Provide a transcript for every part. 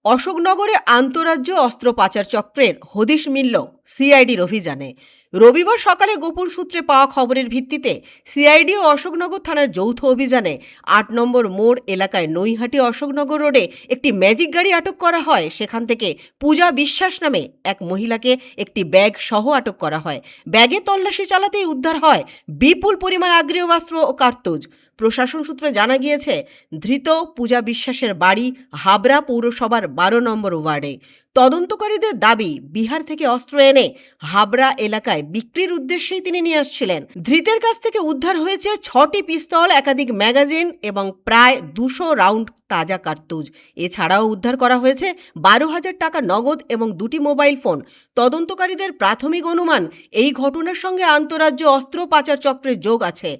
অশোকনগরে আন্তঃরাজ্য অস্ত্র পাচার চক্রের হদিশ মিলল সিআইডির অভিযানে। রবিবার সকালে গোপন সূত্রে পাওয়া খবরের ভিত্তিতে সিআইডি ও অশোকনগর থানার যৌথ অভিযানে ৮ নম্বর মোড় এলাকায় নৈহাটি অশোকনগর রোডে একটি ম্যাজিক গাড়ি আটক করা হয়। সেখান থেকে পূজা বিশ্বাস নামে এক মহিলাকে একটি ব্যাগ সহ আটক করা হয়। ব্যাগে তল্লাশি চালাতেই উদ্ধার হয় বিপুল পরিমাণ আগ্নেয়াস্ত্র ও কার্তুজ। প্রশাসন সূত্রে জানা গিয়েছে, ধৃত পূজা বিশ্বাসের বাড়ি হাবড়া পৌরসভার ১২ নম্বর ওয়ার্ডে। তদন্তকারীদের দাবি, বিহার থেকে অস্ত্র এনে হাবড়া এলাকায় বিক্রির উদ্দেশ্যেই তিনি নিয়ে আসছিলেন। ধৃতের কাছ থেকে উদ্ধার হয়েছে ৬টি পিস্তল, একাধিক ম্যাগাজিন এবং প্রায় ২০০ রাউন্ড তাজা কার্তুজ। এছাড়াও উদ্ধার করা হয়েছে ১২,০০০ টাকা নগদ এবং ২টি মোবাইল ফোন। তদন্তকারীদের প্রাথমিক অনুমান, এই ঘটনার সঙ্গে আন্তঃরাজ্য অস্ত্র পাচার চক্রের যোগ আছে।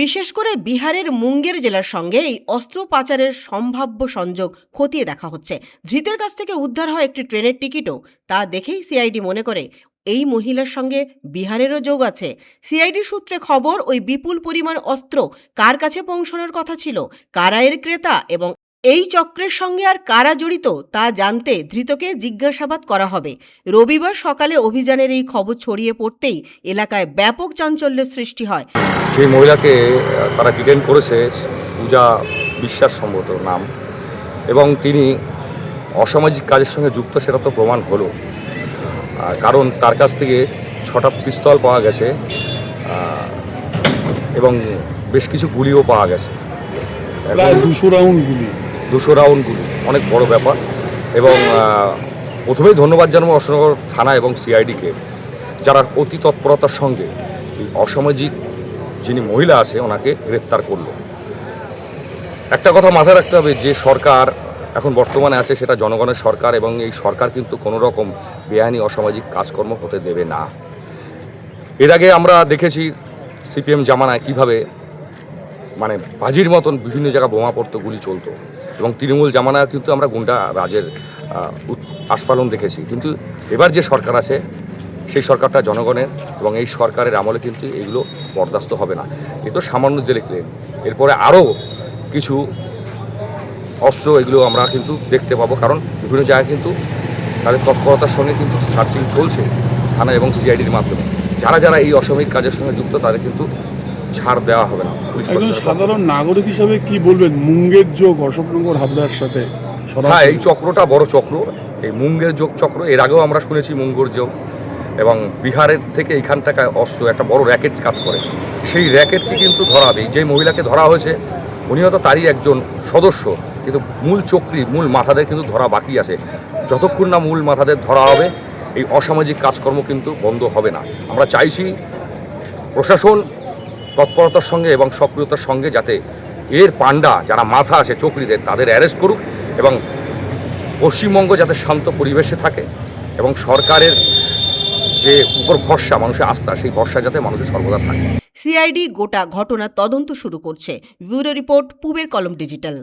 বিশেষ করে বিহারের মুঙ্গের জেলার সঙ্গে এই অস্ত্র পাচারের সম্ভাব্য সংযোগ খতিয়ে দেখা হচ্ছে। ধৃতের কাছ থেকে উদ্ধার হয় একটি ট্রেনের টিকিটও। তা দেখেই সিআইডি মনে করে এই মহিলার সঙ্গে বিহারেরও যোগ আছে। সিআইডি সূত্রে খবর, ওই বিপুল পরিমাণ অস্ত্র কার কাছে পৌঁছানোর কথা ছিল, কারা এর ক্রেতা এবং এই চক্রের সঙ্গে আর কারা জড়িত তা জানতে ধৃতকে জিজ্ঞাসাবাদ করা হবে। রবিবার সকালে অভিযানের এই খবর ছড়িয়ে পড়তেই এলাকায় ব্যাপক চাঞ্চল্যের সৃষ্টি হয়। সেই মহিলাকে তারা ডিটেন করেছে, পূজা বিশ্বাস সম্ভবত নাম, এবং তিনি অসামাজিক কাজের সঙ্গে যুক্ত সেটা তো প্রমাণ হলো। কারণ তার কাছ থেকে ৬টা পিস্তল পাওয়া গেছে এবং বেশ কিছু গুলিও পাওয়া গেছে, ২০০ রাউন্ড গুলি। ২০০ রাউন্ড গুলি, অনেক বড় ব্যাপার। এবং প্রথমেই ধন্যবাদ জানাবো অশোকনগর থানা এবং সিআইডিকে, যারা অতি তৎপরতার সঙ্গে এই অসামাজিক যিনি মহিলা আছে ওনাকে গ্রেপ্তার করলো। একটা কথা মাথায় রাখতে হবে, যে সরকার এখন বর্তমানে আছে সেটা জনগণের সরকার, এবং এই সরকার কিন্তু কোনো রকম বেআইনি অসামাজিক কাজকর্ম হতে দেবে না। এর আগে আমরা দেখেছি সিপিএম জামানায় কীভাবে মানে বাজির মতন বিভিন্ন জায়গায় বোমা পড়তো, গুলি চলতো, এবং তৃণমূল জামানায় কিন্তু আমরা গুন্ডা রাজের আস্ফালন দেখেছি। কিন্তু এবার যে সরকার আছে সেই সরকারটা জনগণের, এবং এই সরকারের আমলে কিন্তু এগুলো বরদাস্ত হবে না। এ তো সামান্য দেখলেন, এরপরে আরও কিছু অস্ত্র এগুলো আমরা কিন্তু দেখতে পাবো, কারণ বিভিন্ন জায়গায় কিন্তু তাদের তৎপরতার সঙ্গে কিন্তু সার্চিং চলছে থানা এবং সিআইডির মাধ্যমে। যারা যারা এই অসাময়িক কাজের সঙ্গে যুক্ত তাদের কিন্তু ছাড় দেওয়া হবে না। একজন সাধারণ নাগরিক হিসাবে কি বলবেন মুঙ্গের যোগ অশোকনগর হাবড়ার সাথে? হ্যাঁ, এই চক্রটা বড় চক্র, এই মুঙ্গের যোগ চক্র। এর আগেও আমরা শুনেছি মুঙ্গের যোগ, এবং বিহারের থেকে এইখানটাকে অস্ত্র একটা বড় র্যাকেট কাজ করে। সেই র্যাকেটকে কিন্তু ধরা হবে। যে মহিলাকে ধরা হয়েছে উনি হয়তো তারই একজন সদস্য, কিন্তু মূল চক্রী, মূল মাথাদের কিন্তু ধরা বাকি আছে। যতক্ষণ না মূল মাথাদের ধরা হবে এই অসামাজিক কাজকর্ম কিন্তু বন্ধ হবে না। আমরা চাইছি প্রশাসন তৎপরতার সঙ্গে এবং সক্রিয়তার সঙ্গে যাতে এর পাণ্ডা যারা মাথা আছে চক্রীদের, তাদের অ্যারেস্ট করুক, এবং পশ্চিমবঙ্গ যাতে শান্ত পরিবেশে থাকে, এবং সরকারের যে উপর ভরসা, মানুষের আস্থা, সেই ভরসা যাতে মানুষের সর্বদা থাকে। সিআইডি গোটা ঘটনার তদন্ত শুরু করছে। ব্যুরো রিপোর্ট, পূবের কলম ডিজিটাল।